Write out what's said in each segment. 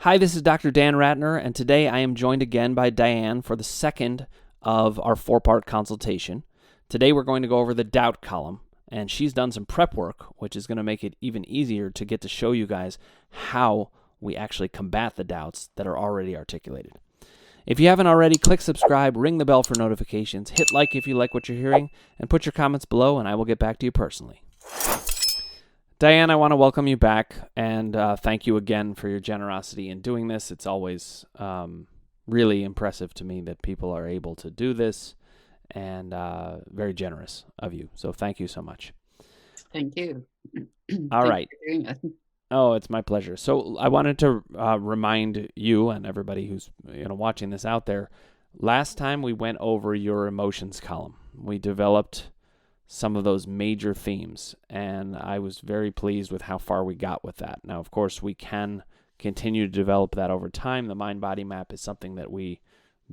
Hi, this is Dr. Dan Ratner, and today I am joined again by Diane for the second of our four-part consultation. Today we're going to go over the doubt column, and she's done some prep work, which is going to make it even easier to get to show you guys how we actually combat the doubts that are already articulated. If you haven't already, click subscribe, ring the bell for notifications, hit like if you like what you're hearing, and put your comments below, and I will get back to you personally. Diane, I want to welcome you back, and thank you again for your generosity in doing this. It's always really impressive to me that people are able to do this, and very generous of you. So thank you so much. Thank you. All right. For doing it. Oh, it's my pleasure. So I wanted to remind you and everybody who's watching this out there. Last time we went over your emotions column. We developed some of those major themes, and I was very pleased with how far we got with that. Now, of course, we can continue to develop that over time. The mind-body map is something that we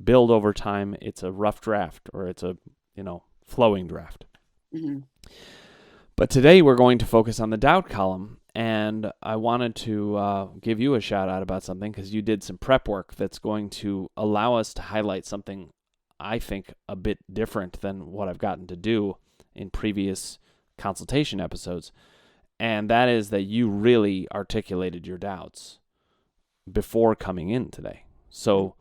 build over time. It's a rough draft, or it's a flowing draft. Mm-hmm. But today we're going to focus on the doubt column, and I wanted to give you a shout out about something because you did some prep work that's going to allow us to highlight something I think a bit different than what I've gotten to do in previous consultation episodes, and that is that you really articulated your doubts before coming in today. So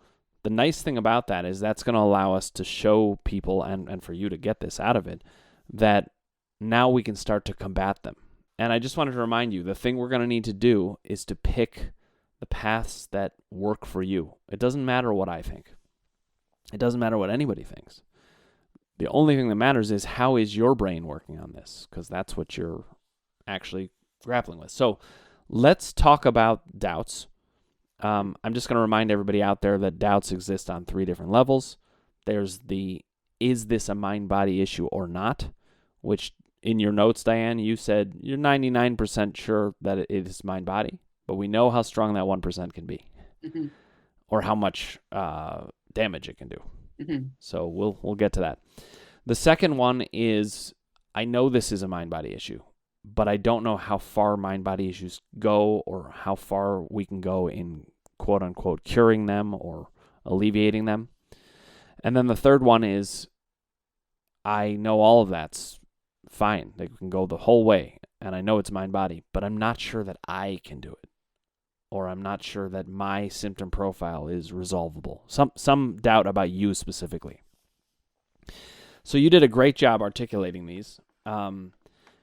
the nice thing about that is that's going to allow us to show people, and for you to get this out of it, that now we can start to combat them. And I just wanted to remind you, the thing we're going to need to do is to pick the paths that work for you. It doesn't matter what I think. It doesn't matter what anybody thinks. The only thing that matters is how is your brain working on this, because that's what you're actually grappling with. So let's talk about doubts. I'm just going to remind everybody out there that doubts exist on three different levels. There's the, is this a mind-body issue or not, which in your notes, Diane, you said you're 99% sure that it is mind-body, but we know how strong that 1% can be, Mm-hmm. or how much damage it can do. Mm-hmm. So we'll get to that. The second one is, I know this is a mind-body issue, but I don't know how far mind-body issues go, or how far we can go in quote-unquote curing them or alleviating them. And then the third one is, I know all of that's fine. They can go the whole way, and I know it's mind-body, but I'm not sure that I can do it, or I'm not sure that my symptom profile is resolvable. Some doubt about you specifically. So you did a great job articulating these. And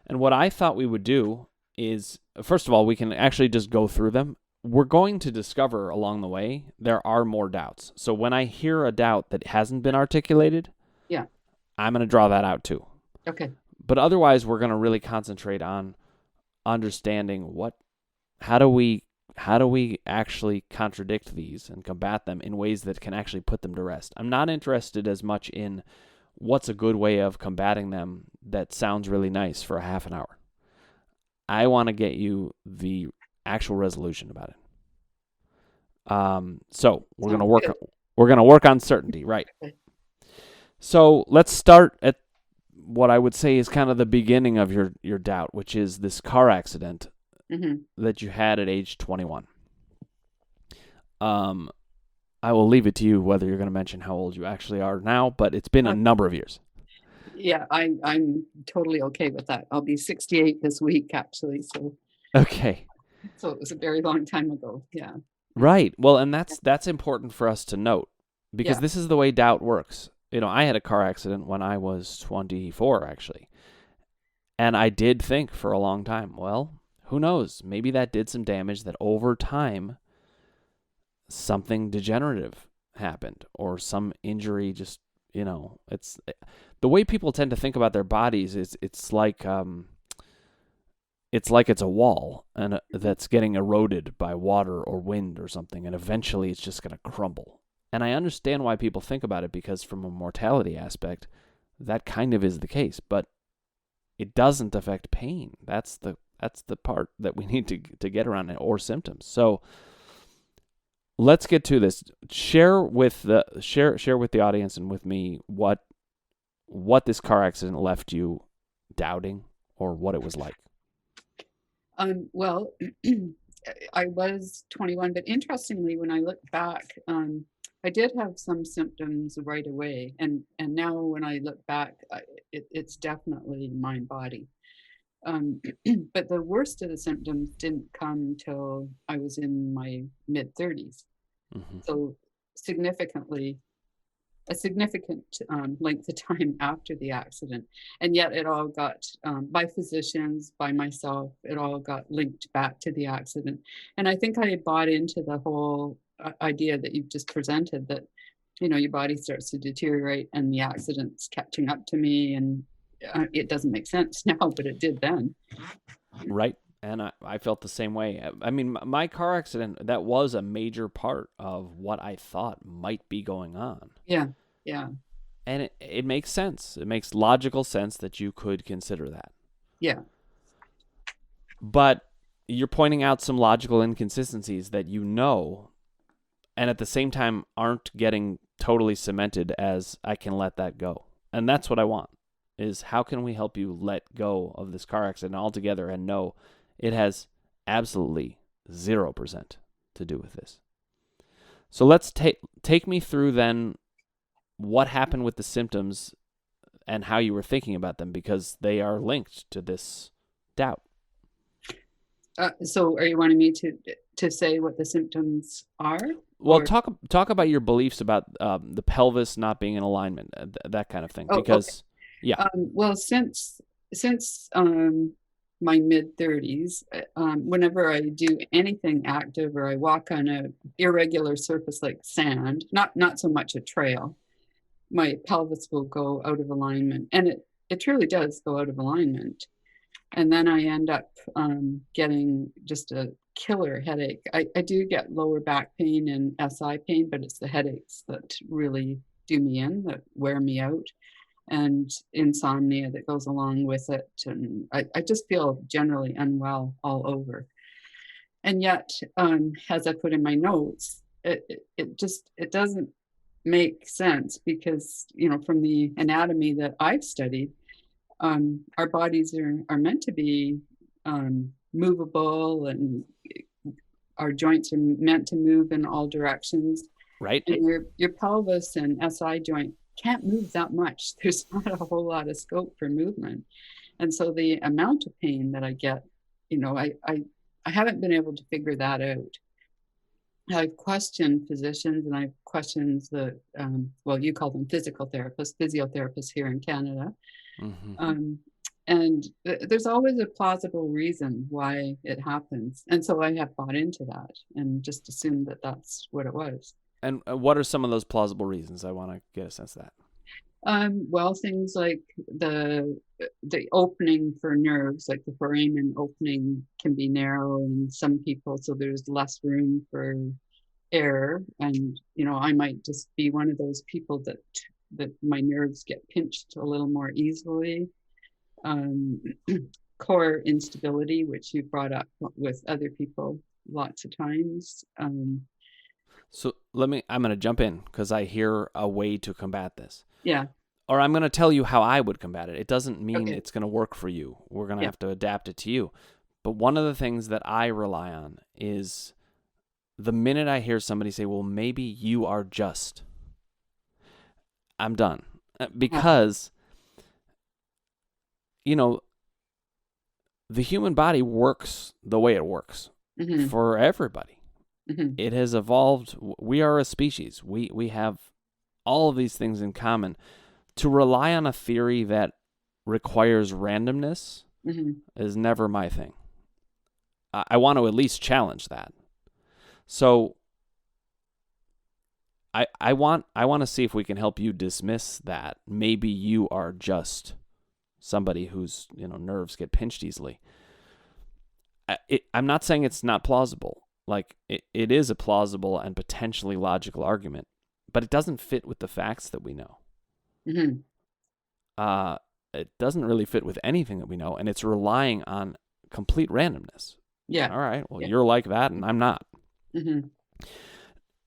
what I thought we would do is, first of all, we can actually just go through them. We're going to discover along the way there are more doubts. So when I hear a doubt that hasn't been articulated, Yeah. I'm going to draw that out too. Okay. But otherwise, we're going to really concentrate on understanding how do we actually contradict these and combat them in ways that can actually put them to rest. I'm not interested as much in what's a good way of combating them that sounds really nice for a half an hour. I want to get you the actual resolution about it. So we're going to work. We're going to work on certainty, right? Okay. So let's start at what I would say is kind of the beginning of your doubt, which is this car accident that you had at age 21. I will leave it to you whether you're going to mention how old you actually are now, but it's been a number of years. Yeah, I'm totally okay with that. I'll be 68 this week, actually. So Okay. So it was a very long time ago. Yeah. Right. Well, and that's important for us to note, because Yeah. this is the way doubt works. I had a car accident when I was 24, actually. And I did think for a long time, well, who knows? Maybe that did some damage, that over time something degenerative happened, or some injury just, it's the way people tend to think about their bodies is it's like it's a wall, and that's getting eroded by water or wind or something, and eventually it's just going to crumble. And I understand why people think about it, because from a mortality aspect, that kind of is the case, but it doesn't affect pain. That's the part that we need to get around, or symptoms. So let's get to this. Share with the audience and with me what this car accident left you doubting, or what it was like. Well, I was 21, but interestingly, when I look back, I did have some symptoms right away, and now when I look back, it's definitely mind body. But the worst of the symptoms didn't come till I was in my mid 30s. Hmm. So significantly, a significant length of time after the accident. And yet it all got, by physicians, by myself, it all got linked back to the accident. And I think I bought into the whole idea that you've just presented, that, your body starts to deteriorate and the accident's catching up to me. And it doesn't make sense now, but it did then. Right. And I felt the same way. I mean, my car accident, that was a major part of what I thought might be going on. Yeah. Yeah. And it makes sense. It makes logical sense that you could consider that. Yeah. But you're pointing out some logical inconsistencies that and at the same time aren't getting totally cemented as I can let that go. And that's what I want, is how can we help you let go of this car accident altogether and know it has absolutely 0% to do with this. So let's take me through then what happened with the symptoms and how you were thinking about them, because they are linked to this doubt. So are you wanting me to say what the symptoms are? Well, Or... talk about your beliefs about the pelvis not being in alignment, that kind of thing. Oh, Because, okay. yeah. Well, since my mid 30s, whenever I do anything active or I walk on a irregular surface like sand, not so much a trail, my pelvis will go out of alignment, and it truly does go out of alignment. And then I end up getting just a killer headache. I do get lower back pain and SI pain, but it's the headaches that really do me in, that wear me out, and insomnia that goes along with it. And I just feel generally unwell all over. And yet, as I put in my notes, it doesn't make sense, because, from the anatomy that I've studied, our bodies are meant to be movable, and our joints are meant to move in all directions. Right. And your pelvis and SI joint can't move that much. There's not a whole lot of scope for movement. And so the amount of pain that I get, I haven't been able to figure that out. I've questioned physicians, and I've questioned the, you call them physical therapists, physiotherapists here in Canada. Mm-hmm. And there's always a plausible reason why it happens. And so I have bought into that and just assumed that that's what it was. And what are some of those plausible reasons? I want to get a sense of that. Well, things like the opening for nerves, like the foramen opening can be narrow in some people, so there's less room for air. And I might just be one of those people that my nerves get pinched a little more easily. Core instability, which you brought up with other people lots of times. So I'm going to jump in, because I hear a way to combat this. Yeah. Or I'm going to tell you how I would combat it. It doesn't mean Okay. it's going to work for you. We're going to have to adapt it to you. But one of the things that I rely on is the minute I hear somebody say, well, maybe you are just, I'm done. Because, the human body works the way it works for everybody. Mm-hmm. It has evolved. We are a species. We have all of these things in common. To rely on a theory that requires randomness is never my thing. I want to at least challenge that. So I want to see if we can help you dismiss that. Maybe you are just somebody whose nerves get pinched easily. I'm not saying it's not plausible. Like, it is a plausible and potentially logical argument, but it doesn't fit with the facts that we know. It doesn't really fit with anything that we know, and it's relying on complete randomness. Yeah. All right, well, you're like that, and I'm not. Mm-hmm.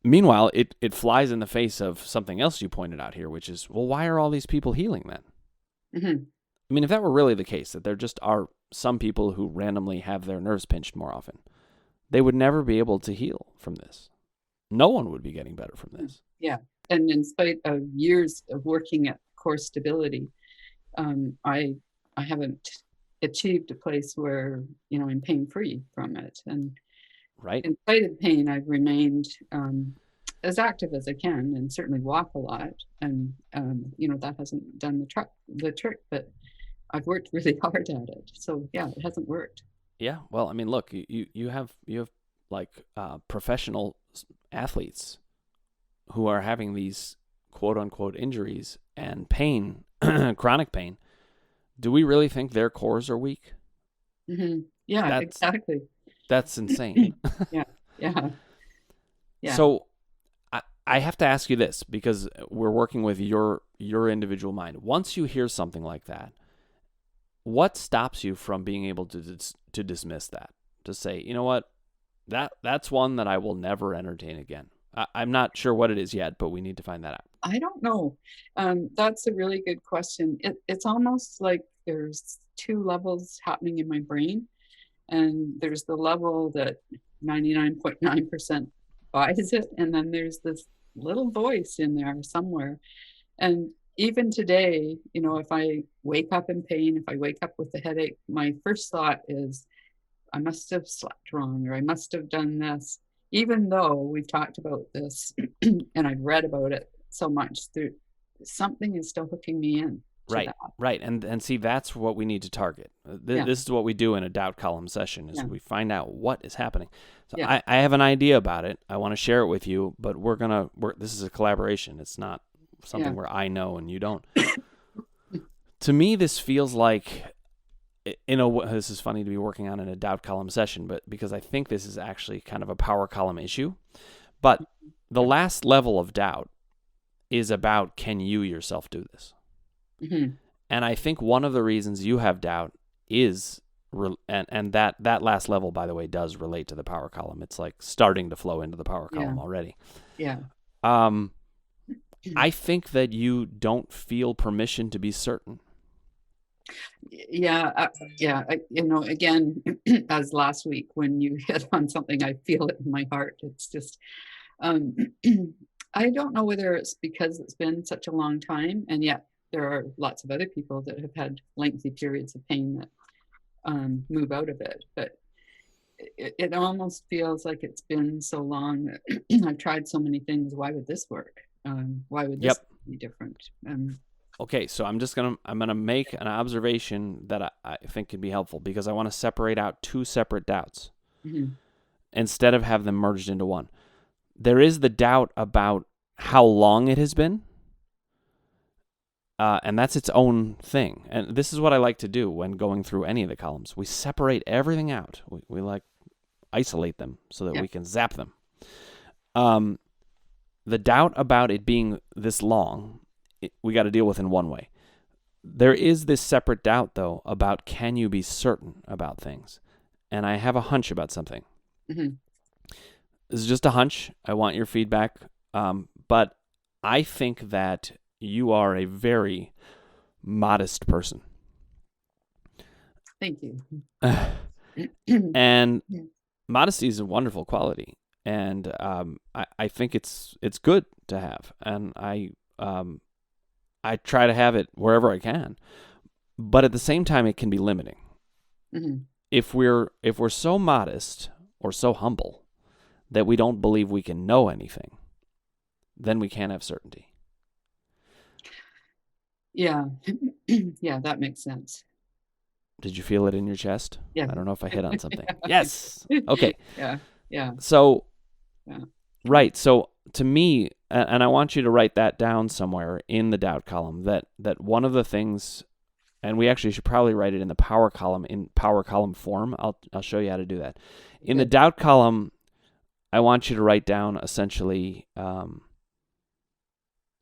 Meanwhile, it flies in the face of something else you pointed out here, which is, well, why are all these people healing then? Mm-hmm. I mean, if that were really the case, that there just are some people who randomly have their nerves pinched more often, they would never be able to heal from this. No one would be getting better from this. Yeah. And in spite of years of working at core stability, I haven't achieved a place where, I'm pain-free from it. And Right? in spite of pain, I've remained as active as I can, and certainly walk a lot. And that hasn't done the trick, but I've worked really hard at it. So yeah, it hasn't worked. Yeah. Well, I mean, look, you have like professional athletes who are having these quote unquote injuries and pain, chronic pain. Do we really think their cores are weak? Mm-hmm. Yeah, That's exactly. that's insane. Yeah, yeah, yeah. So I have to ask you this, because we're working with your individual mind. Once you hear something like that, what stops you from being able to dismiss that? To say, you know what, that's one that I will never entertain again. I'm not sure what it is yet, but we need to find that out. I don't know. That's a really good question. It's almost like there's two levels happening in my brain. And there's the level that 99.9% buys it. And then there's this little voice in there somewhere. And even today, if I wake up in pain, if I wake up with a headache, my first thought is, I must have slept wrong, or I must have done this. Even though we've talked about this and I've read about it so much, something is still hooking me in. Right, that. right, and see, that's what we need to target. Yeah. This is what we do in a doubt column session: is Yeah. we find out what is happening. So Yeah. I have an idea about it. I want to share it with you, but this is a collaboration. It's not something where I know and you don't. To me, this feels like, this is funny to be working on in a doubt column session, but because I think this is actually kind of a power column issue. But the last level of doubt is about, can you yourself do this? Mm-hmm. And I think one of the reasons you have doubt is, and that last level, by the way, does relate to the power column. It's like starting to flow into the power column already. Yeah. I think that you don't feel permission to be certain. Yeah. Again, as last week when you hit on something, I feel it in my heart. It's just, I don't know whether it's because it's been such a long time, and yet there are lots of other people that have had lengthy periods of pain that move out of it. But it almost feels like it's been so long that I've tried so many things. Why would this work? Why would this be different? Okay, so I'm gonna make an observation that I think can be helpful, because I want to separate out two separate doubts instead of have them merged into one. There is the doubt about how long it has been. And that's its own thing. And this is what I like to do when going through any of the columns. We separate everything out. We like isolate them so that we can zap them. The doubt about it being this long, we got to deal with in one way. There is this separate doubt, though, about, can you be certain about things? And I have a hunch about something. Mm-hmm. This is just a hunch. I want your feedback. But I think that you are a very modest person. Thank you. And modesty is a wonderful quality, and I think it's good to have, and I try to have it wherever I can. But at the same time, it can be limiting. Mm-hmm. If we're so modest or so humble that we don't believe we can know anything, then we can't have certainty. Yeah. Yeah, that makes sense. Did you feel it in your chest? Yeah. I don't know if I hit on something. Yes. Okay. Yeah. Yeah. So, right. So to me, and I want you to write that down somewhere in the doubt column, that one of the things, and we actually should probably write it in the power column, in power column form. I'll show you how to do that. In the doubt column, I want you to write down essentially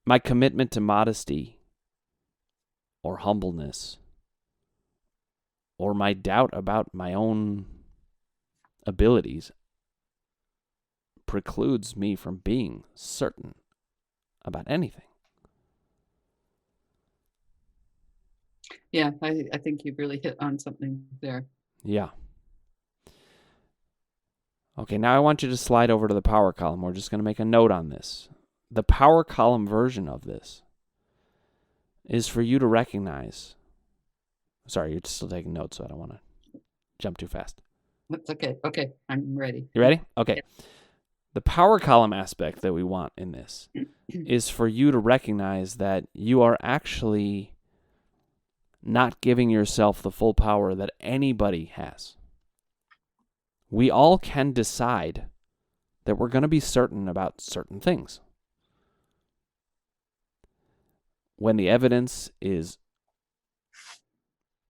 my commitment to modesty or humbleness, or my doubt about my own abilities precludes me from being certain about anything. Yeah, I think you've really hit on something there. Yeah. Okay, now I want you to slide over to the power column. We're just going to make a note on this. The power column version of this is for you to recognize. Sorry, you're still taking notes, so I don't want to jump too fast. That's okay. Okay, I'm ready. You ready? Okay. Yeah. The power column aspect that we want in this is for you to recognize that you are actually not giving yourself the full power that anybody has. We all can decide that we're going to be certain about certain things. When the evidence is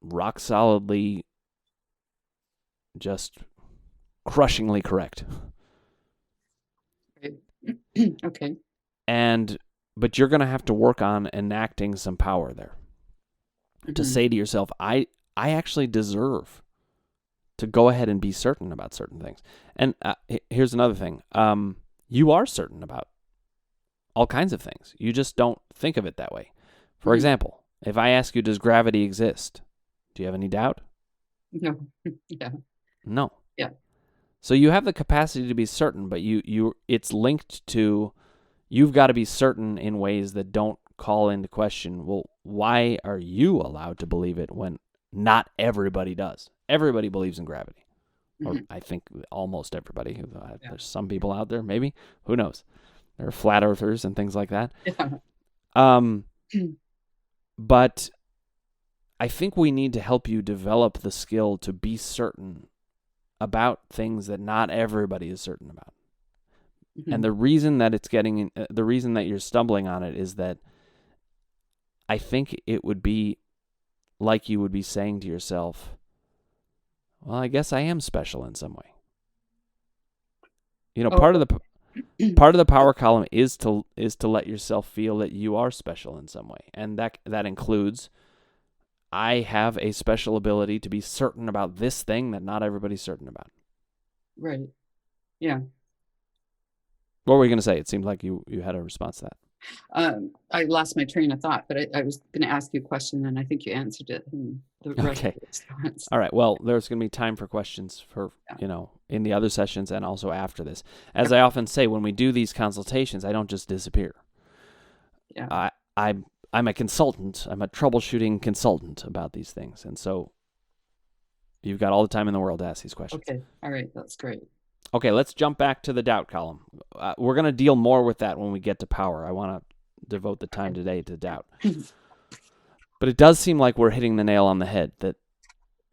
rock solidly, just crushingly correct. Okay. But you're going to have to work on enacting some power there. To say to yourself, I actually deserve to go ahead and be certain about certain things. And here's another thing. You are certain about all kinds of things. You just don't think of it that way. For example, if I ask you, does gravity exist? Do you have any doubt? No. Yeah. No. Yeah. So you have the capacity to be certain, but it's linked to, you've got to be certain in ways that don't call into question, well, why are you allowed to believe it when not everybody does? Everybody believes in gravity. Or I think almost everybody. There's some people out there, maybe. Who knows? There are flat earthers and things like that. Yeah. But I think we need to help you develop the skill to be certain about things that not everybody is certain about. And the reason that the reason that you're stumbling on it is that I think it would be like you would be saying to yourself, well, I guess I am special in some way. You know, part of the power column is to let yourself feel that you are special in some way. And that includes, I have a special ability to be certain about this thing that not everybody's certain about. Right. Yeah. What were you going to say? It seemed like you had a response to that. I lost my train of thought, but I was going to ask you a question, and I think you answered it in the rest of the response. All right. Well, there's going to be time for questions for, in the other sessions and also after this. As I often say, when we do these consultations, I don't just disappear. Yeah. I'm a consultant. I'm a troubleshooting consultant about these things. And so you've got all the time in the world to ask these questions. Okay. All right. That's great. Okay, let's jump back to the doubt column. We're going to deal more with that when we get to power. I want to devote the time today to doubt. But it does seem like we're hitting the nail on the head, that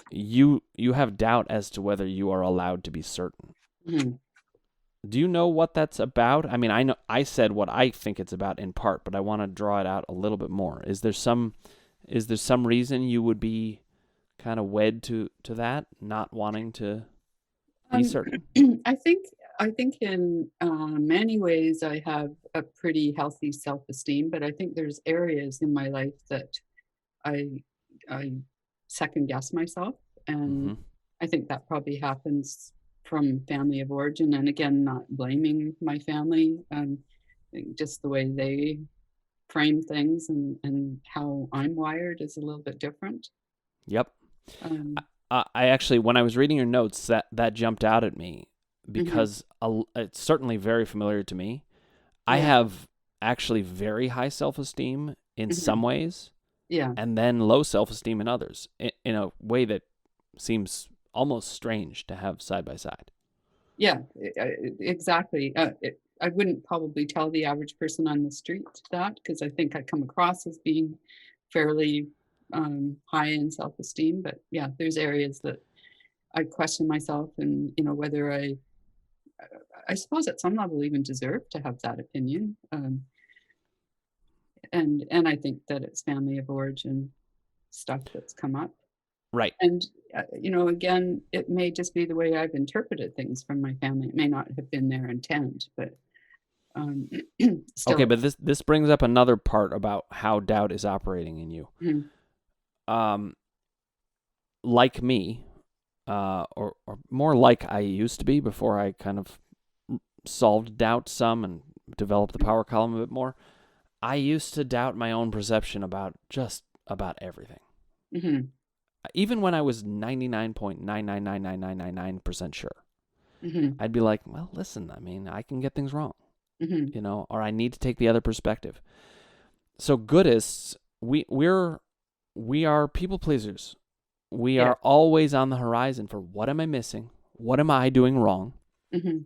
you have doubt as to whether you are allowed to be certain. Do you know what that's about? I mean, I said what I think it's about in part, but I want to draw it out a little bit more. Is there some reason you would be kind of wed to that, not wanting to be certain? I think in many ways I have a pretty healthy self-esteem, but I think there's areas in my life that I second guess myself, and I think that probably happens from family of origin. And again, not blaming my family, just the way they frame things and how I'm wired is a little bit different. Yep. I actually, when I was reading your notes, that jumped out at me because it's certainly very familiar to me. Yeah. I have actually very high self-esteem in some ways, and then low self-esteem in others, in a way that seems almost strange to have side by side. Yeah, exactly. I wouldn't probably tell the average person on the street that, because I think I come across as being fairly high in self-esteem, but yeah, there's areas that I question myself, and whether I suppose at some level even deserve to have that opinion, and I think that it's family of origin stuff that's come up, right? And again, it may just be the way I've interpreted things from my family. It may not have been their intent, but still. Okay, but this brings up another part about how doubt is operating in you. Like me, or more like I used to be before I kind of solved doubt some and developed the power column a bit more, I used to doubt my own perception about just about everything. Even when I was 99.999999% sure. Mm-hmm. I'd be like, well, listen, I mean, I can get things wrong, Mm-hmm. or I need to take the other perspective. So goodists, we are people pleasers. We Yeah. are always on the horizon for what am I missing? What am I doing wrong? Mm-hmm.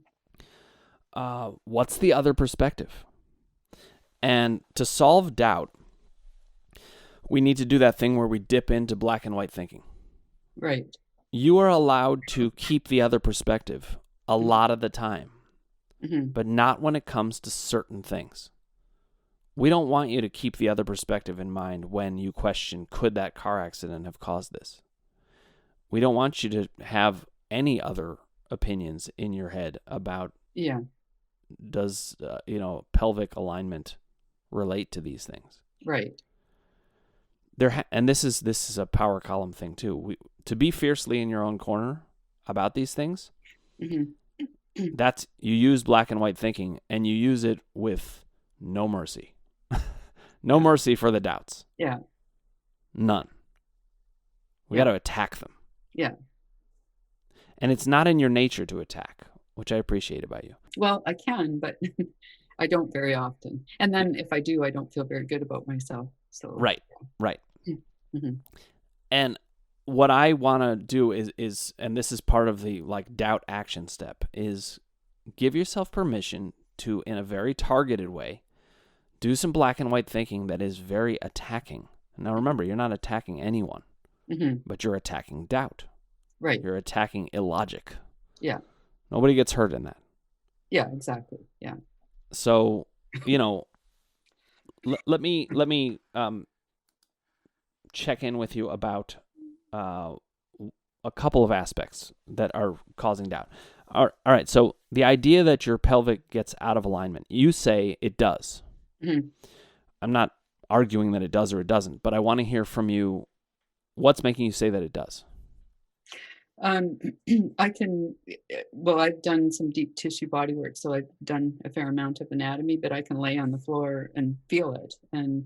What's the other perspective? And to solve doubt, we need to do that thing where we dip into black and white thinking. Right. You are allowed to keep the other perspective a lot of the time, Mm-hmm. but not when it comes to certain things. We don't want you to keep the other perspective in mind when you question, could that car accident have caused this? We don't want you to have any other opinions in your head about, Yeah. does pelvic alignment relate to these things? Right. And this is a power column thing too. To be fiercely in your own corner about these things, Mm-hmm. that's, you use black and white thinking, and you use it with no mercy. No mercy for the doubts. Yeah. None. We Yeah. got to attack them. Yeah. And it's not in your nature to attack, which I appreciate about you. Well, I can, but I don't very often. And then if I do, I don't feel very good about myself. So Right. Mm-hmm. And what I want to do is, and this is part of the like doubt action step, is give yourself permission to, in a very targeted way, do some black and white thinking that is very attacking. Now remember, you're not attacking anyone, Mm-hmm. but you're attacking doubt. Right. You're attacking illogic. Yeah. Nobody gets hurt in that. Yeah, exactly. Yeah. So, let me check in with you about a couple of aspects that are causing doubt. All right. So the idea that your pelvic gets out of alignment, you say it does. Mm-hmm. I'm not arguing that it does or it doesn't, but I want to hear from you. What's making you say that it does? I can, well, I've done some deep tissue body work, so I've done a fair amount of anatomy, but I can lay on the floor and feel it. And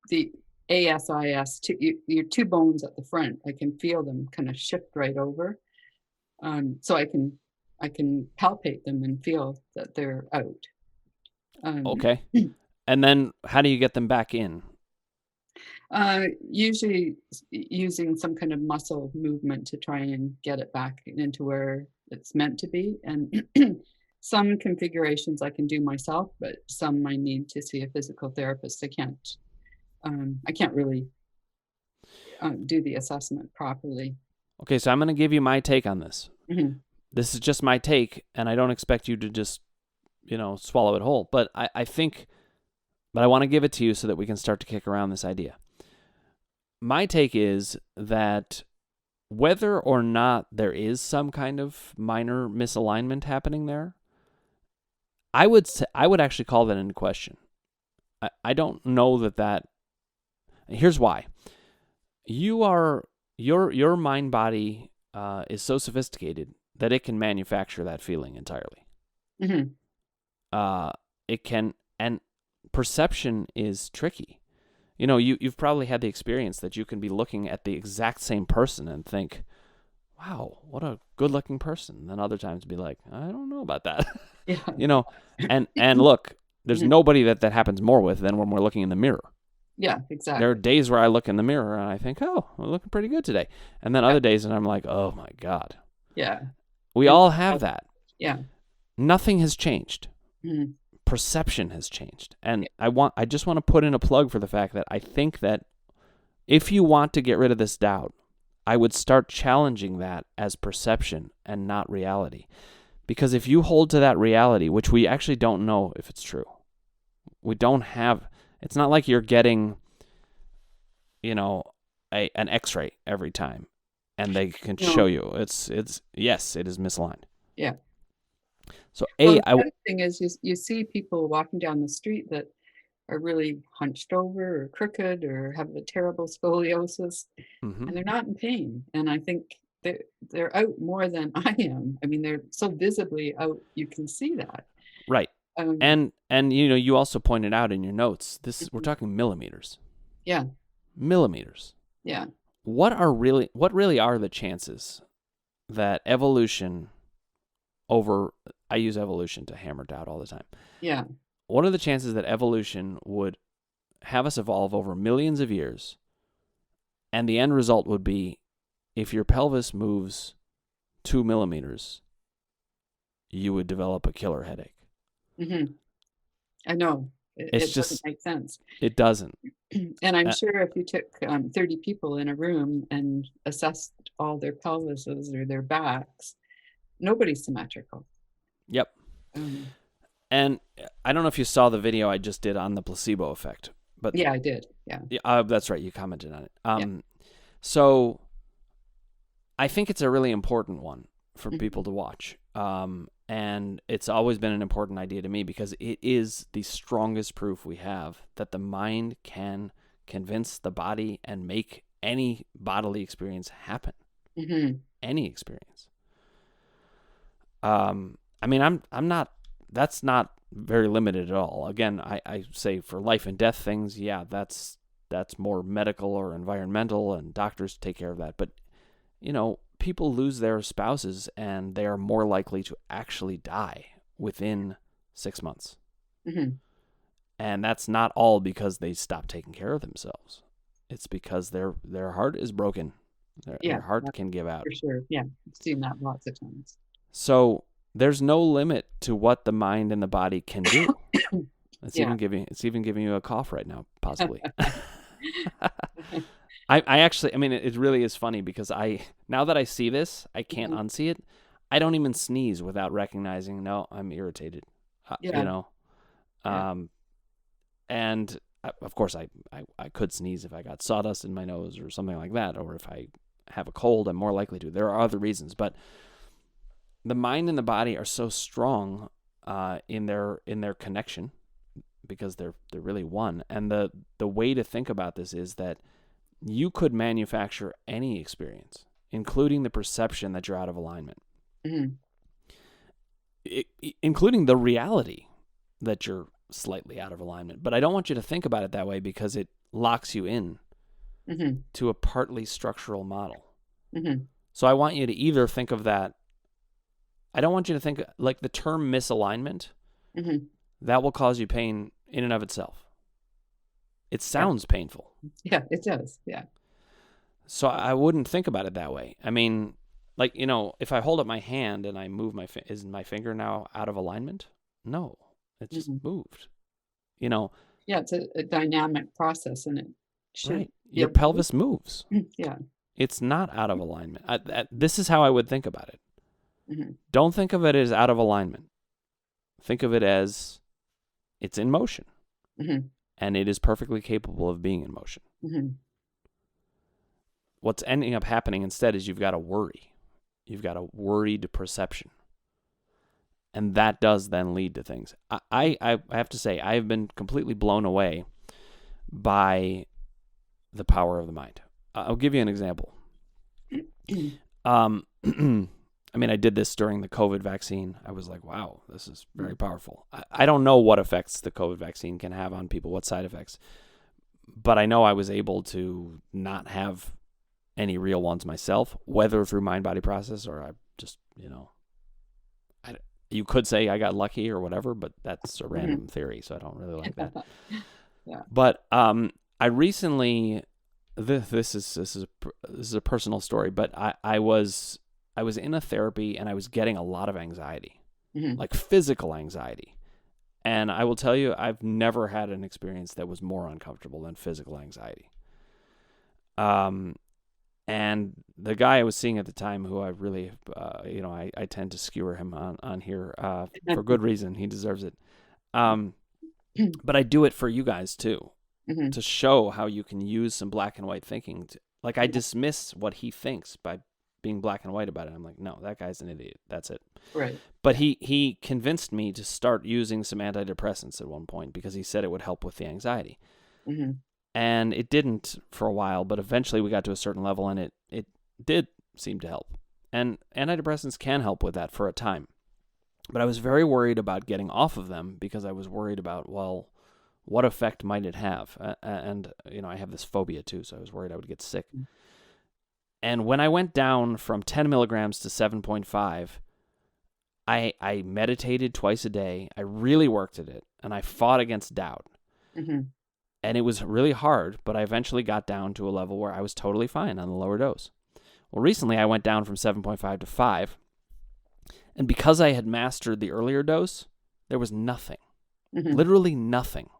the ASIS, your two bones at the front, I can feel them kind of shift right over. So I can palpate them and feel that they're out. Okay. And then how do you get them back in? Usually using some kind of muscle movement to try and get it back into where it's meant to be. And some configurations I can do myself, but some I need to see a physical therapist. I can't really do the assessment properly. Okay, so I'm going to give you my take on this. Mm-hmm. This is just my take, and I don't expect you to just, swallow it whole. But I want to give it to you so that we can start to kick around this idea. My take is that whether or not there is some kind of minor misalignment happening there, I would actually call that into question. I don't know that. Here's why. Your mind body is so sophisticated that it can manufacture that feeling entirely. Mm-hmm. It can, and perception is tricky. You've probably had the experience that you can be looking at the exact same person and think, wow, what a good-looking person. And then other times be like, I don't know about that. Yeah. And look, there's Mm-hmm. nobody that happens more with than when we're looking in the mirror. Yeah, exactly. There are days where I look in the mirror and I think, oh, we're looking pretty good today. And then other days and I'm like, oh my God. Yeah. We all have that. Yeah. Nothing has changed. Mm-hmm. Perception has changed. And I just want to put in a plug for the fact that I think that if you want to get rid of this doubt, I would start challenging that as perception and not reality. Because if you hold to that reality, which we actually don't know if it's true, it's not like you're getting, an X-ray every time and they can show you. Yes, it is misaligned. Yeah. So the other thing is you see people walking down the street that are really hunched over or crooked or have a terrible scoliosis, and they're not in pain. And I think they're out more than I am. I mean, they're so visibly out, you can see that. Right. And you also pointed out in your notes, we're talking millimeters. Yeah. Millimeters. Yeah. What really are the chances that I use evolution to hammer doubt all the time. Yeah. What are the chances that evolution would have us evolve over millions of years, and the end result would be if your pelvis moves 2 millimeters, you would develop a killer headache? Mm-hmm. I know. It's It doesn't just, make sense. it doesn't. And I'm Uh, sure if you took 30 people in a room and assessed all their pelvises or their backs, nobody's symmetrical. yep. Um, And I don't know if you saw the video I just did on the placebo effect, but yeah, I did. Yeah. that's right. You commented on it. Yeah. So I think it's a really important one for Mhm. people to watch. And it's always been an important idea to me because it is the strongest proof we have that the mind can convince the body and make any bodily experience happen. Mhm. Any experience. I mean, I'm not. That's not very limited at all. Again, I say for life and death things, yeah, that's more medical or environmental, and doctors take care of that. But people lose their spouses, and they are more likely to actually die within 6 months. Mhm. And that's not all because they stop taking care of themselves. It's because their heart is broken. Their Yeah, heart can give out. for sure. Yeah, I've seen that lots of times. So there's no limit to what the mind and the body can do. It's Yeah. even giving you a cough right now, possibly. I actually, I mean, it really is funny because now that I see this, I can't Mhm. unsee it. I don't even sneeze without recognizing, no, I'm irritated. Yeah. Yeah. And of course I could sneeze if I got sawdust in my nose or something like that, or if I have a cold, I'm more likely to. There are other reasons, but the mind and the body are so strong in their connection because they're really one. And the way to think about this is that you could manufacture any experience, including the perception that you're out of alignment, Mhm. including the reality that you're slightly out of alignment. But I don't want you to think about it that way because it locks you in Mhm. to a partly structural model. Mhm. So I want you to either think of that. I don't want you to think like the term misalignment. Mhm. That will cause you pain in and of itself. It Yeah. sounds painful. Yeah, it does. Yeah. So I wouldn't think about it that way. I mean, like, if I hold up my hand and I move is my finger now out of alignment? No, it just Mhm. moved. Yeah, it's a dynamic process, and it should Right. be Your able to. pelvis moves. Yeah. It's not out of alignment. This is how I would think about it. Mhm. Don't think of it as out of alignment. Think of it as it's in motion, Mhm. and it is perfectly capable of being in motion. Mhm. What's ending up happening instead is you've got a worry. You've got a worried perception. And that does then lead to things. I have to say, I have been completely blown away by the power of the mind. I'll give you an example. I mean, I did this during the COVID vaccine. I was like, wow, this is very powerful. I don't know what effects the COVID vaccine can have on people, what side effects, but I know I was able to not have any real ones myself, whether through mind-body process or I just, you could say I got lucky or whatever, but that's a random theory, so I don't really like that. Yeah. But I recently, this is a personal story, but I was in a therapy and I was getting a lot of anxiety, Mhm. like physical anxiety. And I will tell you, I've never had an experience that was more uncomfortable than physical anxiety. And the guy I was seeing at the time, who I really, I tend to skewer him on here for good reason. He deserves it. But I do it for you guys too, Mhm. to show how you can use some black and white thinking. I Yeah. dismiss what he thinks by being black and white about it. I'm like, no, that guy's an idiot. That's it. Right. But he convinced me to start using some antidepressants at one point because he said it would help with the anxiety. Mhm. And it didn't for a while, but eventually we got to a certain level and it did seem to help. And antidepressants can help with that for a time. But I was very worried about getting off of them because I was worried about, well, what effect might it have? And I have this phobia too, so I was worried I would get sick. And when I went down from 10 milligrams to 7.5, I meditated twice a day. I really worked at it, and I fought against doubt. Mm-hmm. And it was really hard, but I eventually got down to a level where I was totally fine on the lower dose. Well, recently I went down from 7.5 to 5, and because I had mastered the earlier dose, there was nothing. Mm-hmm. Literally nothing.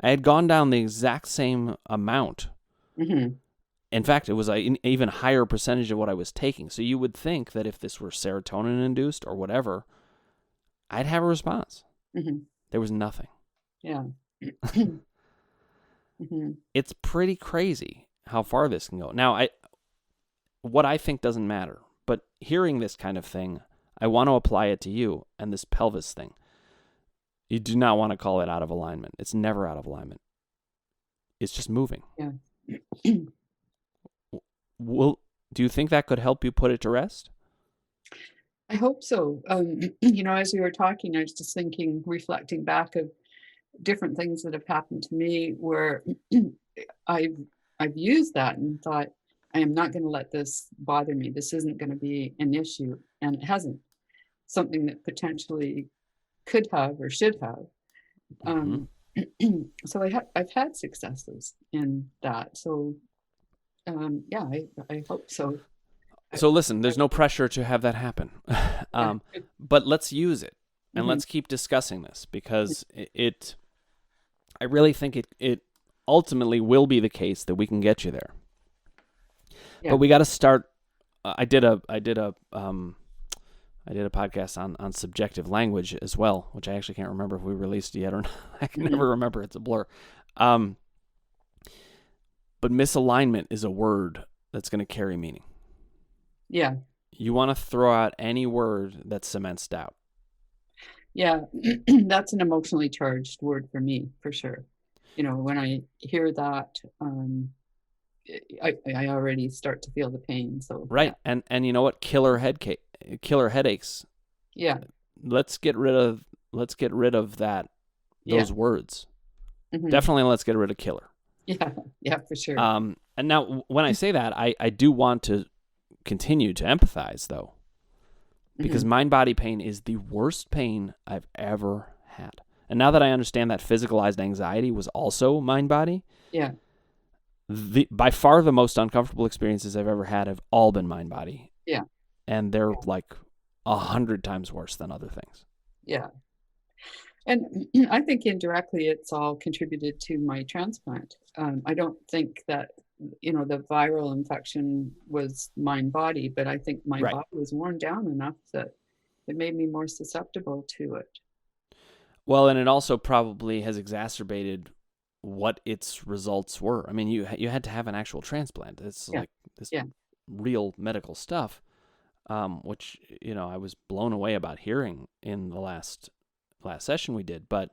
I had gone down the exact same amount. Mm-hmm. In fact, it was an even higher percentage of what I was taking. So you would think that if this were serotonin-induced or whatever, I'd have a response. Mm-hmm. There was nothing. Yeah. Mm-hmm. It's pretty crazy how far this can go. Now, what I think doesn't matter, but hearing this kind of thing, I want to apply it to you and this pelvis thing. You do not want to call it out of alignment. It's never out of alignment. It's just moving. Yeah. Do you think that could help you put it to rest? I hope so. As we were talking, I was just thinking, reflecting back of different things that have happened to me where I've used that and thought, I am not going to let this bother me. This isn't going to be an issue, and it hasn't. Something that potentially could have or should have. So I've had successes in that. So I hope so. So listen, there's no pressure to have that happen, but let's use it and let's keep discussing this because I really think it ultimately will be the case that we can get you there. Yeah. But we got to start. I did a podcast on subjective language as well, which I actually can't remember if we released it yet or not. I can never remember. It's a blur. But misalignment is a word that's going to carry meaning. Yeah. You want to throw out any word that cements doubt. Yeah, that's an emotionally charged word for me, for sure. When I hear that, I already start to feel the pain. So right, yeah. And you know what? Killer headaches. Yeah. Let's get rid of that. Those words. Mm-hmm. Definitely, let's get rid of killer. Yeah, for sure. And now, when I say that, I do want to continue to empathize, though, because mind-body pain is the worst pain I've ever had. And now that I understand that physicalized anxiety was also mind-body, yeah, by far the most uncomfortable experiences I've ever had have all been mind-body. Yeah, and they're like 100 times worse than other things. Yeah. And I think indirectly it's all contributed to my transplant. I don't think that, the viral infection was mind-body, but I think my body was worn down enough that it made me more susceptible to it. Well, and it also probably has exacerbated what its results were. I mean, you had to have an actual transplant. It's like this real medical stuff, which, I was blown away about hearing in the last session we did. But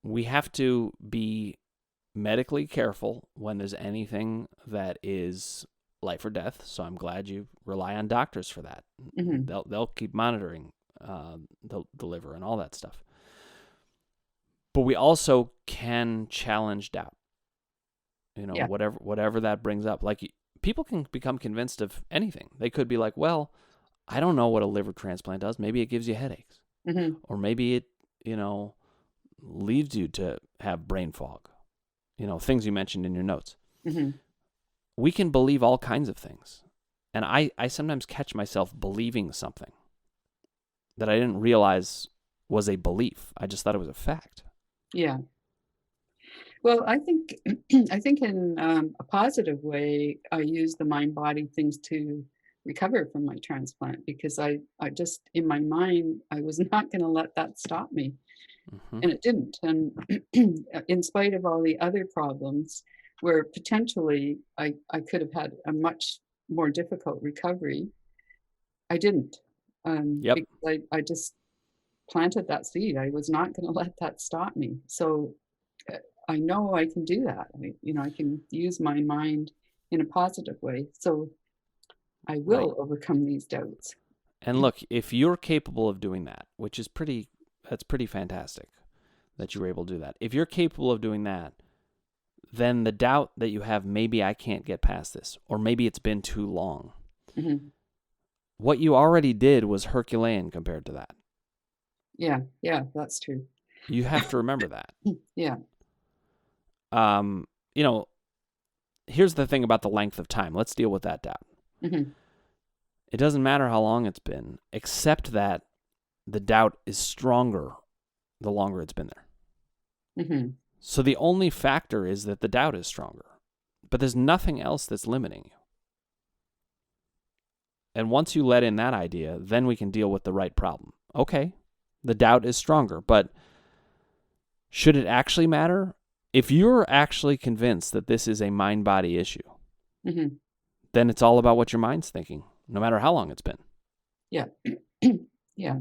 we have to be medically careful when there's anything that is life or death. So I'm glad you rely on doctors for that. Mm-hmm. They'll keep monitoring the liver and all that stuff. But we also can challenge doubt. Whatever that brings up. Like, people can become convinced of anything. They could be like, well, I don't know what a liver transplant does. Maybe it gives you headaches. Mm-hmm. Or maybe it, leads you to have brain fog. Things you mentioned in your notes. Mm-hmm. We can believe all kinds of things. And I sometimes catch myself believing something that I didn't realize was a belief. I just thought it was a fact. Yeah. Well, I think in a positive way, I use the mind-body things to recover from my transplant, because I just, in my mind, I was not going to let that stop me. Mm-hmm. And it didn't. And in spite of all the other problems where potentially I could have had a much more difficult recovery, I didn't. Because I just planted that seed. I was not going to let that stop me. So I know I can do that. I can use my mind in a positive way. So I will overcome these doubts. And look, if you're capable of doing that, which is that's pretty fantastic that you were able to do that. If you're capable of doing that, then the doubt that you have, maybe I can't get past this, or maybe it's been too long. Mm-hmm. What you already did was Herculean compared to that. Yeah, that's true. You have to remember that. Yeah. You know, here's the thing about the length of time. Let's deal with that doubt. Mm-hmm. It doesn't matter how long it's been, except that the doubt is stronger the longer it's been there. Mm-hmm. So the only factor is that the doubt is stronger, but there's nothing else that's limiting you. And once you let in that idea, then we can deal with the right problem. Okay, the doubt is stronger, but should it actually matter? If you're actually convinced that this is a mind-body issue, Mm-hmm. then it's all about what your mind's thinking, no matter how long it's been. Yeah. Yeah.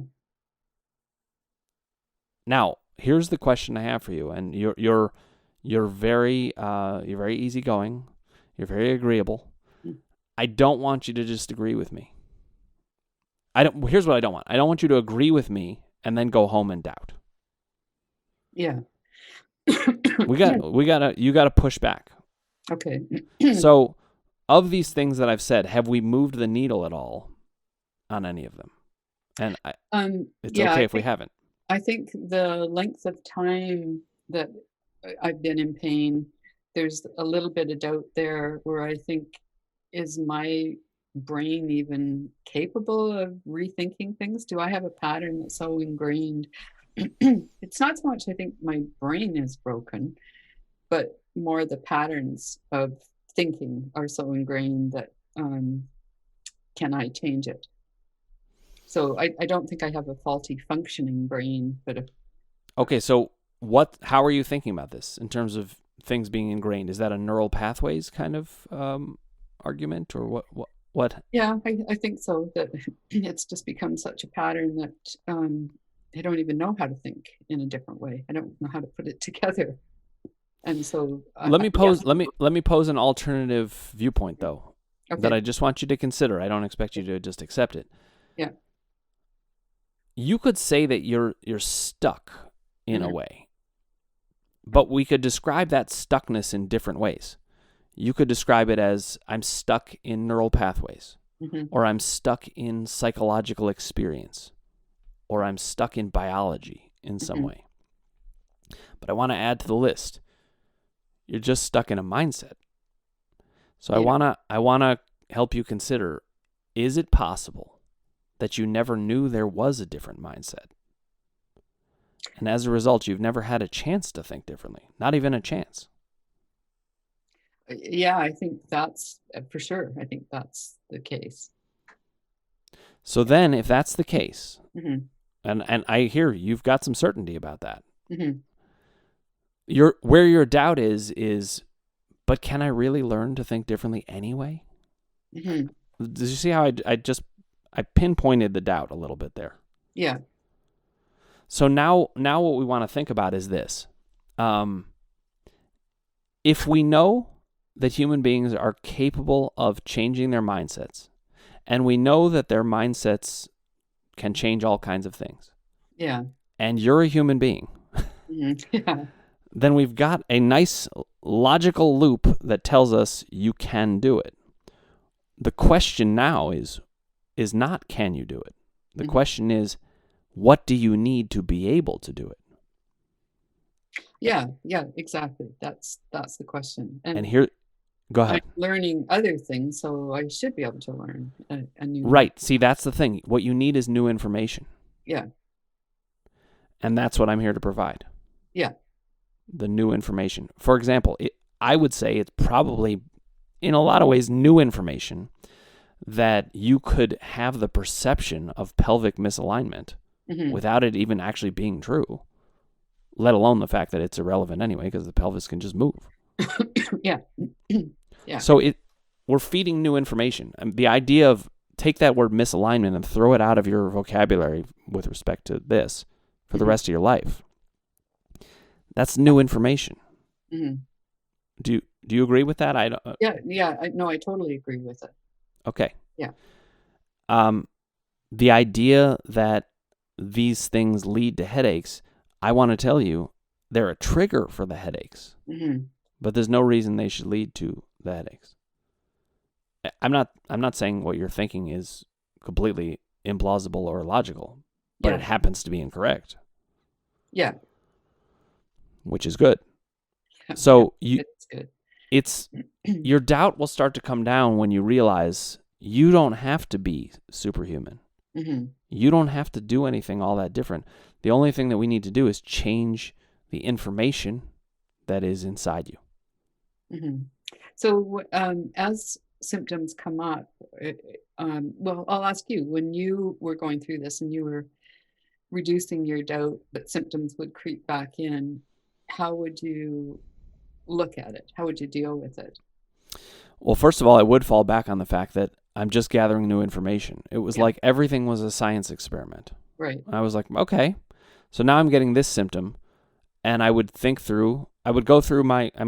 Now, here's the question I have for you, and you're very easygoing, you're very agreeable. I don't want you to just agree with me. Here's what I don't want. I don't want you to agree with me and then go home and doubt. Yeah. You gotta push back. Okay. So, of these things that I've said, have we moved the needle at all on any of them? And it's okay if we haven't. I think the length of time that I've been in pain, there's a little bit of doubt there where I think, is my brain even capable of rethinking things? Do I have a pattern that's so ingrained? It's not so much I think my brain is broken, but more the patterns of thinking are so ingrained that can I change it? So I don't think I have a faulty functioning brain, but Okay, so how are you thinking about this in terms of things being ingrained? Is that a neural pathways kind of argument, or what? Yeah, I think so, that it's just become such a pattern that I don't even know how to think in a different way. I don't know how to put it together. And so let me pose an alternative viewpoint though, okay. that I just want you to consider. I don't expect you to just accept it. Yeah. You could say that you're stuck in a way, but we could describe that stuckness in different ways. You could describe it as, I'm stuck in neural pathways, or I'm stuck in psychological experience, or I'm stuck in biology in some way. But I want to add to the list, you're just stuck in a mindset. So I want to help you consider, is it possible that you never knew there was a different mindset? And as a result, you've never had a chance to think differently, not even a chance. Yeah, I think that's for sure. I think that's the case. So then if that's the case, and I hear you've got some certainty about that, where your doubt is, but can I really learn to think differently anyway? Did you see how I pinpointed the doubt a little bit there? Yeah. So now what we want to think about is this. If we know that human beings are capable of changing their mindsets, and we know that their mindsets can change all kinds of things. Yeah. And you're a human being. Yeah. Then we've got a nice logical loop that tells us you can do it. The question now is not can you do it? The question is, what do you need to be able to do it? Yeah, exactly. That's the question. And here, go ahead. I'm learning other things, so I should be able to learn a new. Right. See, that's the thing. What you need is new information. Yeah. And that's what I'm here to provide. Yeah. The new information. For example, I would say it's probably, in a lot of ways, new information that you could have the perception of pelvic misalignment without it even actually being true, let alone the fact that it's irrelevant anyway, because the pelvis can just move. Yeah. Yeah. So we're feeding new information. And the idea of take that word misalignment and throw it out of your vocabulary with respect to this for the rest of your life. That's new information. Do you agree with that? Yeah. I totally agree with it. Okay. Yeah. The idea that these things lead to headaches, I want to tell you, they're a trigger for the headaches. but there's no reason they should lead to the headaches. I'm not saying what you're thinking is completely implausible or illogical, but Yeah. it happens to be incorrect, Yeah. which is good. So It's good. it's your doubt will start to come down when you realize you don't have to be superhuman. Mm-hmm. You don't have to do anything all that different. The only thing that we need to do is change the information that is inside you. Mm-hmm. So as symptoms come up, well, I'll ask you, when you were going through this and you were reducing your doubt that symptoms would creep back in, how would you look at it? How would you deal with it? Well, first of all, I would fall back on the fact that I'm just gathering new information. It was Yeah. like everything was a science experiment. Right. I was like, okay, so now I'm getting this symptom, and I would go through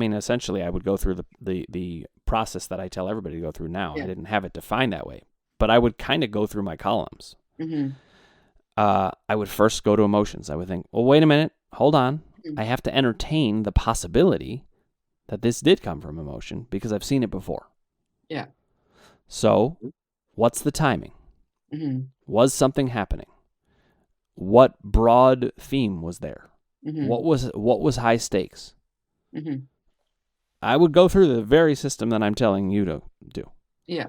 essentially I would go through the process that I tell everybody to go through now. Yeah. I didn't have it defined that way, but I would kind of go through my columns. Mm-hmm. I would first go to emotions. I would think, well, wait a minute, hold on. Mm-hmm. I have to entertain the possibility that this did come from emotion because I've seen it before. Yeah. So, what's the timing? Mm-hmm. Was something happening? What broad theme was there? Mm-hmm. What was high stakes? Mm-hmm. I would go through the very system that I'm telling you to do. Yeah.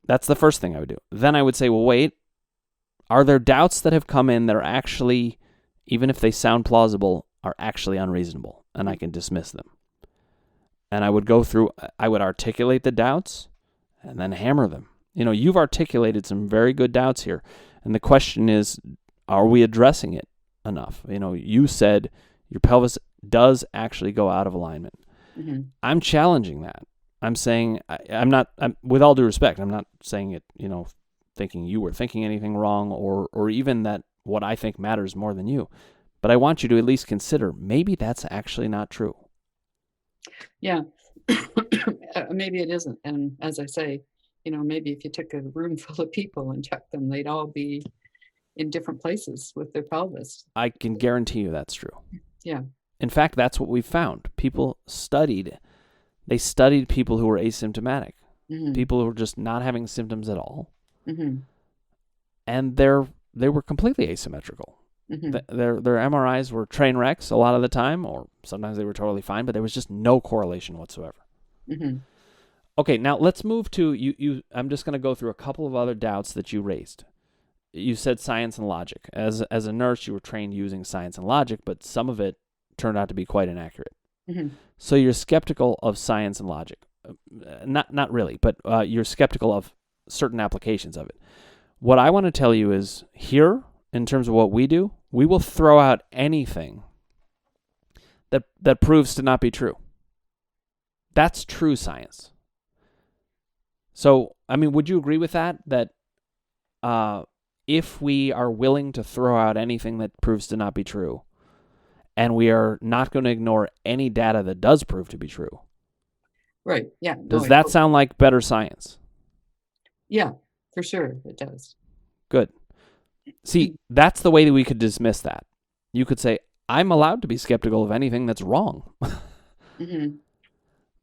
That's the first thing I would do. Then I would say, well, wait, are there doubts that have come in that are actually, even if they sound plausible, are actually unreasonable, and I can dismiss them? And I would articulate the doubts and then hammer them. You've articulated some very good doubts here. And the question is, are we addressing it enough? You said your pelvis does actually go out of alignment. Mm-hmm. I'm challenging that. I'm saying, I'm with all due respect, I'm not saying it, thinking you were thinking anything wrong or even that what I think matters more than you. But I want you to at least consider maybe that's actually not true. Yeah. Maybe it isn't. And as I say, maybe if you took a room full of people and checked them, they'd all be in different places with their pelvis. I can guarantee you that's true. Yeah. In fact, that's what we found. They studied people who were asymptomatic, Mm-hmm. people who were just not having symptoms at all, Mm-hmm. and they were completely asymmetrical. Mm-hmm. Their MRIs were train wrecks a lot of the time, or sometimes they were totally fine, but there was just no correlation whatsoever. Mm-hmm. Okay, now let's move to you. I'm just going to go through a couple of other doubts that you raised. You said science and logic. As a nurse, you were trained using science and logic, but some of it turned out to be quite inaccurate. Mm-hmm. So you're skeptical of science and logic. Not really, but you're skeptical of certain applications of it. What I want to tell you is here, in terms of what we do, we will throw out anything that proves to not be true. That's true science. So, would you agree with that? That if we are willing to throw out anything that proves to not be true, and we are not going to ignore any data that does prove to be true. Right. Yeah. Does that sound like better science? Yeah, for sure it does. Good. See, that's the way that we could dismiss that. You could say, I'm allowed to be skeptical of anything that's wrong. Mm-hmm.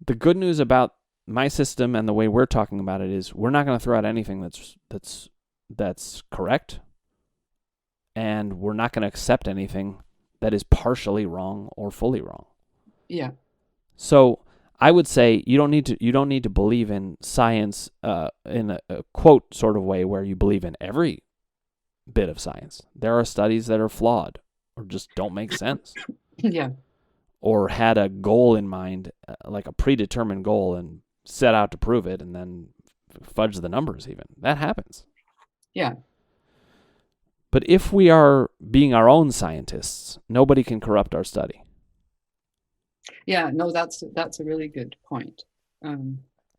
The good news about my system and the way we're talking about it is we're not going to throw out anything that's correct, and we're not going to accept anything that is partially wrong or fully wrong. Yeah. So I would say you don't need to believe in science in a quote sort of way where you believe in every bit of science. There are studies that are flawed or just don't make sense. Yeah. Or had a goal in mind, like a predetermined goal, and set out to prove it and then fudge the numbers even. That happens. Yeah. But if we are being our own scientists, nobody can corrupt our study. Yeah, no, that's a really good point.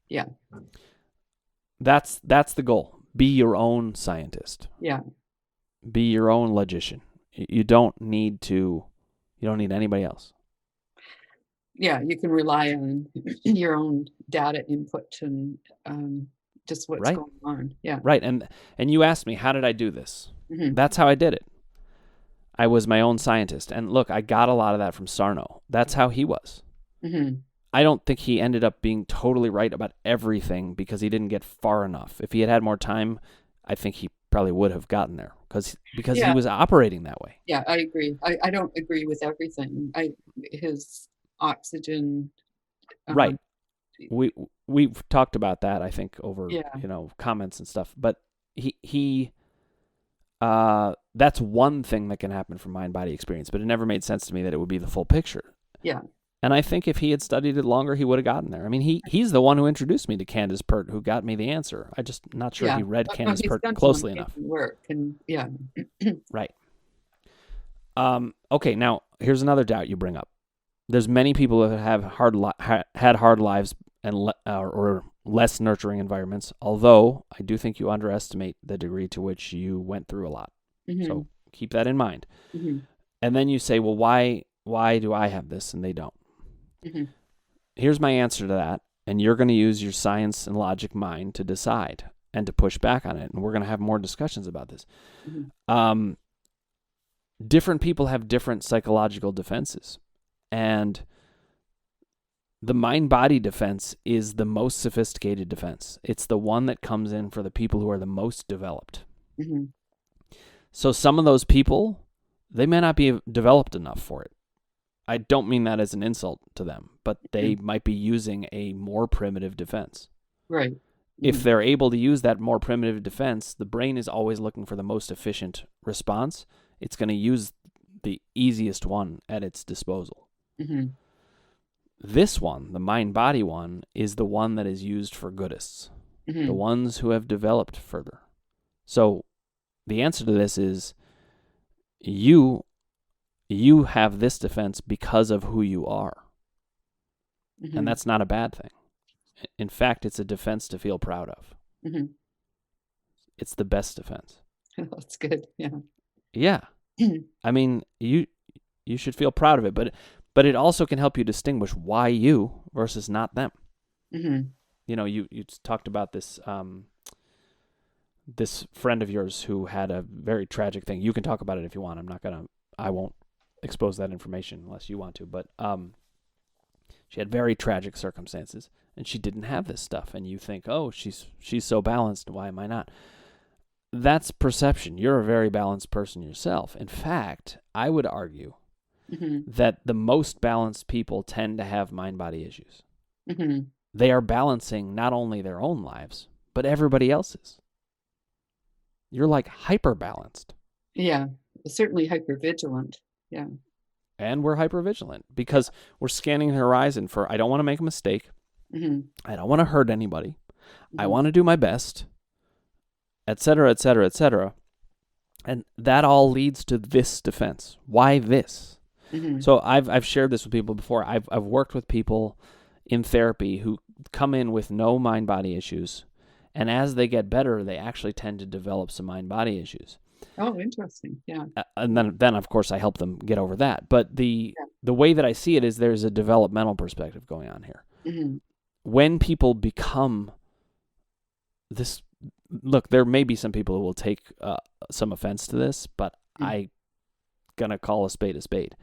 Yeah. That's the goal. Be your own scientist. Yeah. Be your own logician. You don't need anybody else. Yeah, you can rely on your own data input and just what's Right. going on. Yeah. Right. And you asked me, how did I do this? Mm-hmm. That's how I did it. I was my own scientist. And look, I got a lot of that from Sarno. That's how he was. Mm-hmm. I don't think he ended up being totally right about everything because he didn't get far enough. If he had had more time, I think he probably would have gotten there because he Yeah, was operating that way. yeah, I agree. I don't agree with everything. His oxygen, Right. um, We we've talked about that, I think, over, yeah, comments and stuff. But he that's one thing that can happen from mind body experience, but it never made sense to me that it would be the full picture. yeah, And I think if he had studied it longer, he would have gotten there. I mean, he's the one who introduced me to Candace Pert, who got me the answer. I just not sure yeah. he read No, Candace he's Pert done some closely amazing enough. work, and yeah, Right. Okay, now here's another doubt you bring up. There's many people that have had hard lives and or less nurturing environments. Although I do think you underestimate the degree to which you went through a lot. hmm So keep that in mind. hmm And then you say, well, why do I have this and they don't? hmm Here's my answer to that, and you're going to use your science and logic mind to decide and to push back on it. And we're going to have more discussions about this. hmm Different people have different psychological defenses. And the mind-body defense is the most sophisticated defense. It's the one that comes in for the people who are the most developed. hmm So some of those people, they may not be developed enough for it. I don't mean that as an insult to them, but they might be using a more primitive defense. Right. If they're able to use that more primitive defense, the brain is always looking for the most efficient response. It's going to use the easiest one at its disposal. hmm This one, the mind-body one, is the one that is used for goodists, hmm the ones who have developed further. So the answer to this is you have this defense because of who you are. hmm And that's not a bad thing. In fact, it's a defense to feel proud of. hmm It's the best defense. That's good. Yeah. Yeah. I mean, you should feel proud of it, but it also can help you distinguish why you versus not them. hmm You talked about this this friend of yours who had a very tragic thing. You can talk about it if you want. I won't expose that information unless you want to, but she had very tragic circumstances and she didn't have this stuff, and you think, "Oh, she's so balanced, why am I not?" That's perception. You're a very balanced person yourself. In fact, I would argue hmm that the most balanced people tend to have mind-body issues. hmm They are balancing not only their own lives, but everybody else's. You're like hyper-balanced. Yeah. Certainly hypervigilant. Yeah. And we're hyper-vigilant because we're scanning the horizon for, I don't want to make a mistake. hmm I don't want to hurt anybody. I hmm want to do my best, etc., etc., etc. And that all leads to this defense. Why this? hmm So I've shared this with people before. I've worked with people in therapy who come in with no mind-body issues, and as they get better, they actually tend to develop some mind-body issues. Oh, interesting. Yeah. And then of course I help them get over that. But the Yeah. way that I see it is there's a developmental perspective going on here. hmm When people become this, look, there may be some people who will take some offense to this, but I gonna call a spade a spade.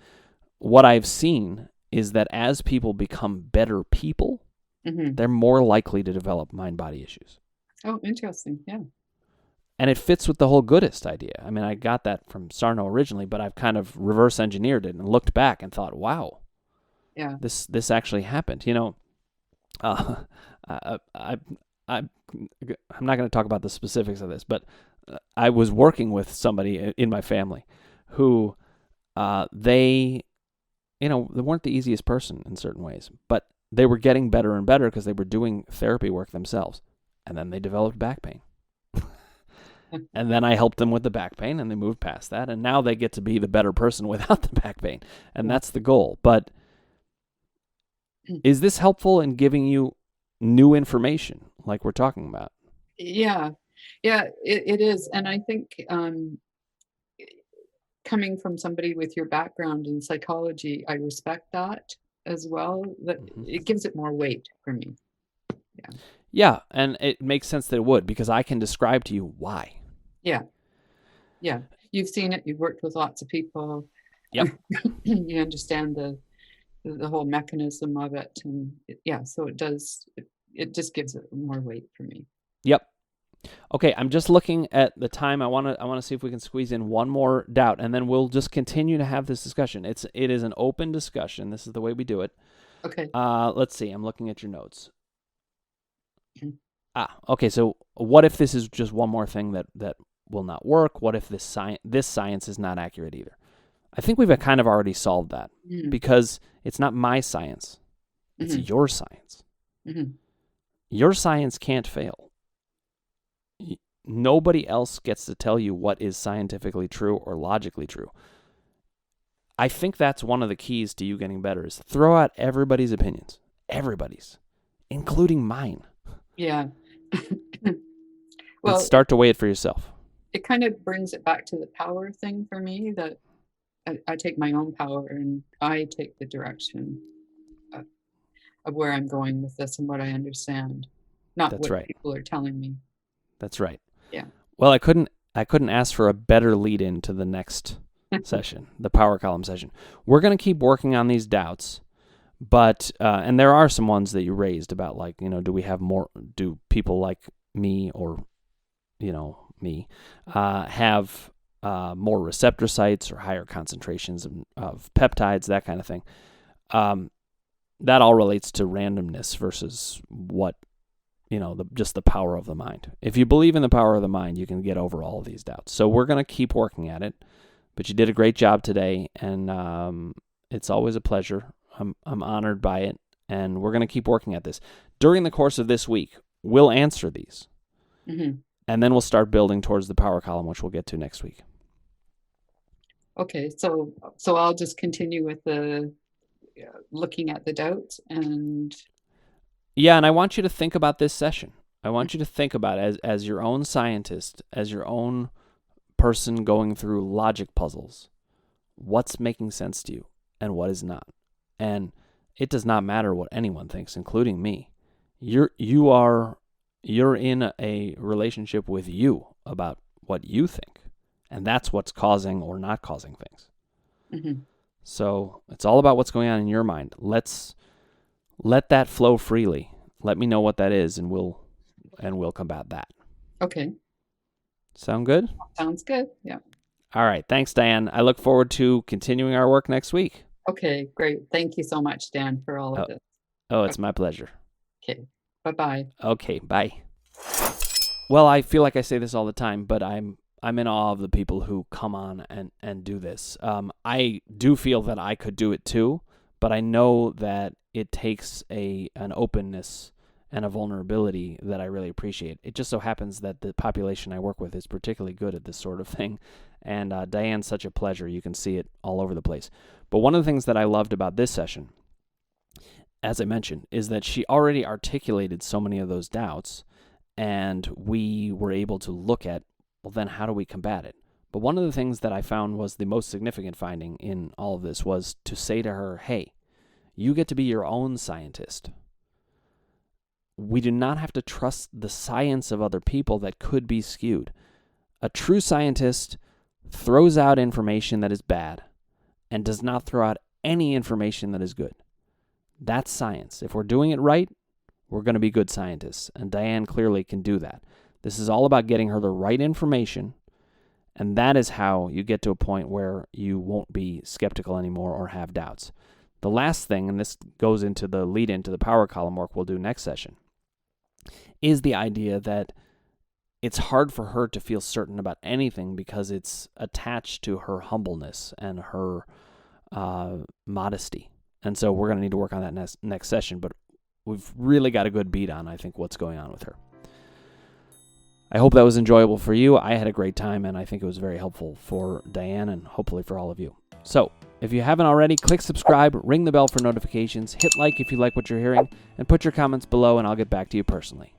What I've seen is that as people become better people, hmm they're more likely to develop mind-body issues. Oh, interesting. Yeah. And it fits with the whole goodist idea. I mean, I got that from Sarno originally, but I've kind of reverse engineered it and looked back and thought, wow, Yeah. this actually happened. I, I'm not going to talk about the specifics of this, but I was working with somebody in my family who they weren't the easiest person in certain ways, but they were getting better and better because they were doing therapy work themselves. And then they developed back pain. And then I helped them with the back pain, and they moved past that. And now they get to be the better person without the back pain. And that's the goal. But is this helpful in giving you new information like we're talking about? Yeah. Yeah, it is. And I think coming from somebody with your background in psychology, I respect that as well. That it gives it more weight for me. Yeah. Yeah, and it makes sense that it would, because I can describe to you why. Yeah. You've seen it. You've worked with lots of people. Yep. You understand the the whole mechanism of it, and yeah, so it just gives it more weight for me. Yep. Okay, I'm just looking at the time. I want to see if we can squeeze in one more doubt, and then we'll just continue to have this discussion. It is an open discussion. This is the way we do it. Okay. Let's see. I'm looking at your notes. Okay. So what if this is just one more thing that will not work? What if this science is not accurate either? I think we've kind of already solved that because it's not my science. It's your science. Your science can't fail. Nobody else gets to tell you what is scientifically true or logically true. I think that's one of the keys to you getting better is throw out everybody's opinions. Everybody's, including mine. Yeah. Well, start to weigh it for yourself. It kind of brings it back to the power thing for me, that I take my own power and I take the direction of where I'm going with this and what I understand, not That's what right. people are telling me. That's right. Yeah. Well, I couldn't ask for a better lead into the next session, the power column session. We're going to keep working on these doubts, but and there are some ones that you raised about, like, do people like me or me have more receptor sites or higher concentrations of peptides, that kind of thing. That all relates to randomness versus what, just the power of the mind. If you believe in the power of the mind, you can get over all of these doubts. So we're going to keep working at it, but you did a great job today, and it's always a pleasure. I'm honored by it, and we're going to keep working at this. During the course of this week, we'll answer these, and then we'll start building towards the power column, which we'll get to next week. Okay, so I'll just continue with the looking at the doubts and... Yeah, and I want you to think about this session. I want you to think about it as your own scientist, as your own person going through logic puzzles. What's making sense to you and what is not? And it does not matter what anyone thinks, including me. You're in a relationship with you about what you think, and that's what's causing or not causing things. So it's all about what's going on in your mind. Let's let that flow freely. Let me know what that is, and we'll combat that. Okay. Sound good? Sounds good. Yeah. All right. Thanks, Diane. I look forward to continuing our work next week. Okay, great. Thank you so much, Dan, for all of this. Oh, it's my pleasure. Okay. Bye-bye. Okay, bye. Well, I feel like I say this all the time, but I'm in awe of the people who come on and do this. I do feel that I could do it too, but I know that it takes an openness and a vulnerability that I really appreciate. It just so happens that the population I work with is particularly good at this sort of thing, and Diane's such a pleasure. You can see it all over the place. But one of the things that I loved about this session, as I mentioned, is that she already articulated so many of those doubts, and we were able to look at, well, then how do we combat it? But one of the things that I found was the most significant finding in all of this was to say to her, hey, you get to be your own scientist. We do not have to trust the science of other people that could be skewed. A true scientist throws out information that is bad and does not throw out any information that is good. That's science. If we're doing it right, we're going to be good scientists, and Diane clearly can do that. This is all about getting her the right information, and that is how you get to a point where you won't be skeptical anymore or have doubts. The last thing, and this goes into the lead into the power column work we'll do next session, is the idea that it's hard for her to feel certain about anything because it's attached to her humbleness and her modesty. And so we're going to need to work on that next session, but we've really got a good beat on, I think, what's going on with her. I hope that was enjoyable for you. I had a great time, and I think it was very helpful for Diane and hopefully for all of you. So if you haven't already, click subscribe, ring the bell for notifications, hit like if you like what you're hearing, and put your comments below, and I'll get back to you personally.